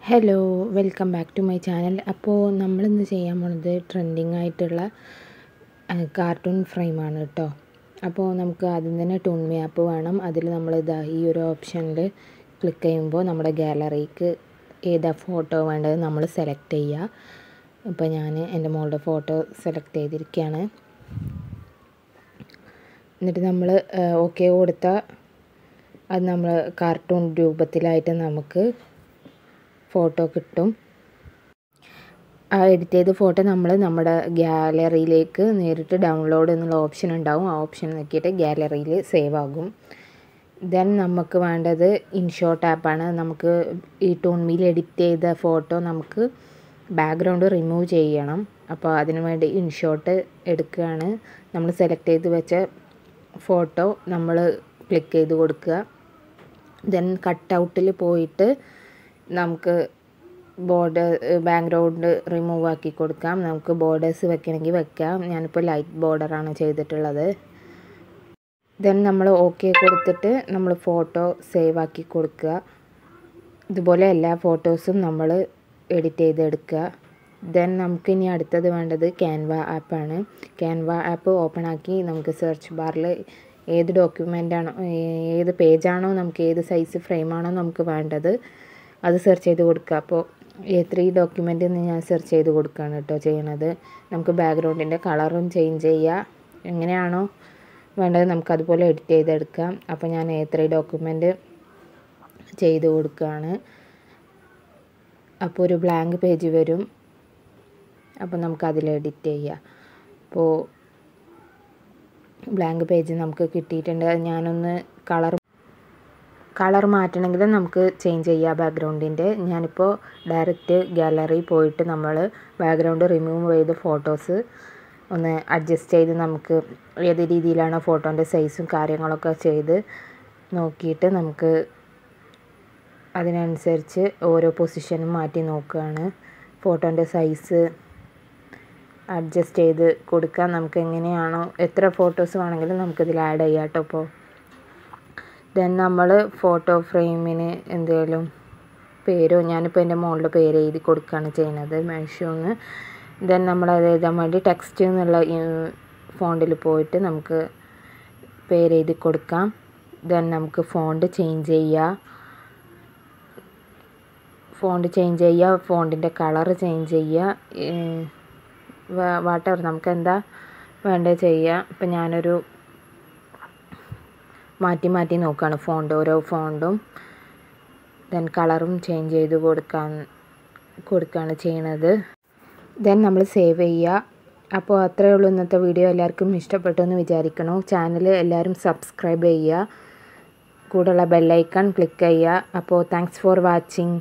Hello welcome back to my channel. അപ്പോൾ നമ്മളിന്ന് ചെയ്യാൻ പോണത് ട്രെൻഡിങ് ആയിട്ടുള്ള കാർട്ടൂൺ ഫ്രെയിമാണ് കേട്ടോ. അപ്പോൾ നമുക്ക് ആദ്യം തന്നെ ടൂൺ മീ ആപ്പ് വേണം. അതിൽ നമ്മൾ ഈ ഒരു ഓപ്ഷനിൽ ക്ലിക്ക് ചെയ്യുമ്പോൾ നമ്മുടെ ഗാലറിക്ക് ഏതാ ഫോട്ടോ വേണ്ടത് നമ്മൾ സെലക്ട് ചെയ്യുക. ഇപ്പോൾ ഞാൻ എൻ്റെ മോളുടെ ഫോട്ടോ സെലക്ട് ചെയ്തിരിക്കുകയാണ്. എന്നിട്ട് നമ്മൾ ഓക്കെ കൊടുത്താൽ അത് നമ്മൾ കാർട്ടൂൺ രൂപത്തിലായിട്ട് നമുക്ക് ഫോട്ടോ കിട്ടും. ആ എഡിറ്റ് ചെയ്ത ഫോട്ടോ നമ്മൾ നമ്മുടെ ഗാലറിയിലേക്ക് നേരിട്ട് ഡൗൺലോഡ് എന്നുള്ള ഓപ്ഷൻ ഉണ്ടാവും. ആ ഓപ്ഷൻ നോക്കിയിട്ട് ഗാലറിയിൽ സേവ് ആകും. ദെൻ നമുക്ക് വേണ്ടത് ഇൻഷോട്ട് ആപ്പാണ്. നമുക്ക് ഈ ടൂൺ മീയിൽ എഡിറ്റ് ചെയ്ത ഫോട്ടോ നമുക്ക് ബാക്ക്ഗ്രൗണ്ട് റിമൂവ് ചെയ്യണം. അപ്പോൾ അതിനു വേണ്ടി ഇൻഷോട്ട് എടുക്കുകയാണ്. നമ്മൾ സെലക്ട് ചെയ്ത് വെച്ച ഫോട്ടോ നമ്മൾ ക്ലിക്ക് ചെയ്ത് കൊടുക്കുക. ദെൻ കട്ടൗട്ടിൽ പോയിട്ട് നമുക്ക് ബാക്ക്ഗ്രൗണ്ട് റിമൂവ് ആക്കി കൊടുക്കാം. നമുക്ക് ബോർഡേഴ്സ് വെക്കണമെങ്കിൽ വെക്കാം. ഞാനിപ്പോൾ ലൈറ്റ് ബോർഡറാണ് ചെയ്തിട്ടുള്ളത്. ദെൻ നമ്മൾ ഓക്കെ കൊടുത്തിട്ട് നമ്മൾ ഫോട്ടോ സേവ് ആക്കി കൊടുക്കുക. ഇതുപോലെ എല്ലാ ഫോട്ടോസും നമ്മൾ എഡിറ്റ് ചെയ്തെടുക്കുക. ദെൻ നമുക്കിനി അടുത്തത് വേണ്ടത് ക്യാൻവ ആപ്പാണ്. ക്യാൻവ ആപ്പ് ഓപ്പൺ ആക്കി നമുക്ക് സെർച്ച് ബാറിൽ ഏത് ഡോക്യുമെൻ്റാണോ ഏത് പേജാണോ നമുക്ക് ഏത് സൈസ് ഫ്രെയിമാണോ നമുക്ക് വേണ്ടത് അത് സെർച്ച് ചെയ്ത് കൊടുക്കുക. അപ്പോൾ A3 ഡോക്യുമെൻ്റ് എന്ന് ഞാൻ സെർച്ച് ചെയ്ത് കൊടുക്കുകയാണ് കേട്ടോ ചെയ്യണത്. നമുക്ക് ബാക്ക്ഗ്രൗണ്ടിൻ്റെ കളറും ചേഞ്ച് ചെയ്യുക. എങ്ങനെയാണോ വേണ്ടത് നമുക്കതുപോലെ എഡിറ്റ് ചെയ്തെടുക്കാം. അപ്പോൾ ഞാൻ A3 ഡോക്യുമെൻ്റ് ചെയ്ത് കൊടുക്കുകയാണ്. അപ്പോൾ ഒരു ബ്ലാങ്ക് പേജ് വരും. അപ്പോൾ നമുക്കതിൽ എഡിറ്റ് ചെയ്യാം. അപ്പോൾ ബ്ലാങ്ക് പേജ് നമുക്ക് കിട്ടിയിട്ടുണ്ട്. ഞാനൊന്ന് കളർ മാറ്റണമെങ്കിൽ നമുക്ക് ചേഞ്ച് ചെയ്യാം ബാക്ക്ഗ്രൗണ്ടിൻ്റെ. ഞാനിപ്പോൾ ഡയറക്റ്റ് ഗാലറി പോയിട്ട് നമ്മൾ ബാക്ക്ഗ്രൗണ്ട് റിമൂവ് ചെയ്ത ഫോട്ടോസ് ഒന്ന് അഡ്ജസ്റ്റ് ചെയ്ത് നമുക്ക് ഏത് രീതിയിലാണോ ഫോട്ടോൻ്റെ സൈസും കാര്യങ്ങളൊക്കെ ചെയ്ത് നോക്കിയിട്ട് നമുക്ക് അതിനനുസരിച്ച് ഓരോ പൊസിഷനും മാറ്റി നോക്കുകയാണ്. ഫോട്ടോൻ്റെ സൈസ് അഡ്ജസ്റ്റ് ചെയ്ത് കൊടുക്കാം. നമുക്ക് എങ്ങനെയാണോ എത്ര ഫോട്ടോസ് വേണമെങ്കിലും നമുക്കിതിൽ ആഡ് ചെയ്യാം കേട്ടോ. അപ്പോൾ ദെൻ നമ്മൾ ഫോട്ടോ ഫ്രെയിമിന് എന്തെങ്കിലും പേരോ ഞാനിപ്പോൾ എൻ്റെ മോളുടെ പേര് എഴുതി കൊടുക്കുകയാണ് ചെയ്യുന്നത് മേഷോന്ന്. ദെൻ നമ്മളത് എഴുതാൻ വേണ്ടി ടെക്സ്റ്റ് എന്നുള്ള ഫോണ്ടിൽ പോയിട്ട് നമുക്ക് പേര് എഴുതി കൊടുക്കാം. ദെൻ നമുക്ക് ഫോണ്ട് ചേഞ്ച് ചെയ്യുക. ഫോണ്ടിൻ്റെ കളർ ചേഞ്ച് ചെയ്യുക. വാട്ടെവർ നമുക്ക് എന്താ വേണ്ടത് ചെയ്യുക. ഇപ്പം ഞാനൊരു മാറ്റി നോക്കുകയാണ് ഓരോ ഫോണ്ടും. ദെൻ കളറും ചേഞ്ച് ചെയ്ത് കൊടുക്കുകയാണ് ചെയ്യണത്. ദെൻ നമ്മൾ സേവ് ചെയ്യുക. അപ്പോൾ അത്രയേ ഉള്ളൂ ഇന്നത്തെ വീഡിയോ. എല്ലാവർക്കും ഇഷ്ടപ്പെട്ടു എന്ന് വിചാരിക്കണു. ചാനൽ എല്ലാവരും സബ്സ്ക്രൈബ് ചെയ്യുക. കൂടെയുള്ള ബെല്ലൈക്കൺ ക്ലിക്ക് ചെയ്യുക. അപ്പോൾ താങ്ക്സ് ഫോർ വാച്ചിങ്.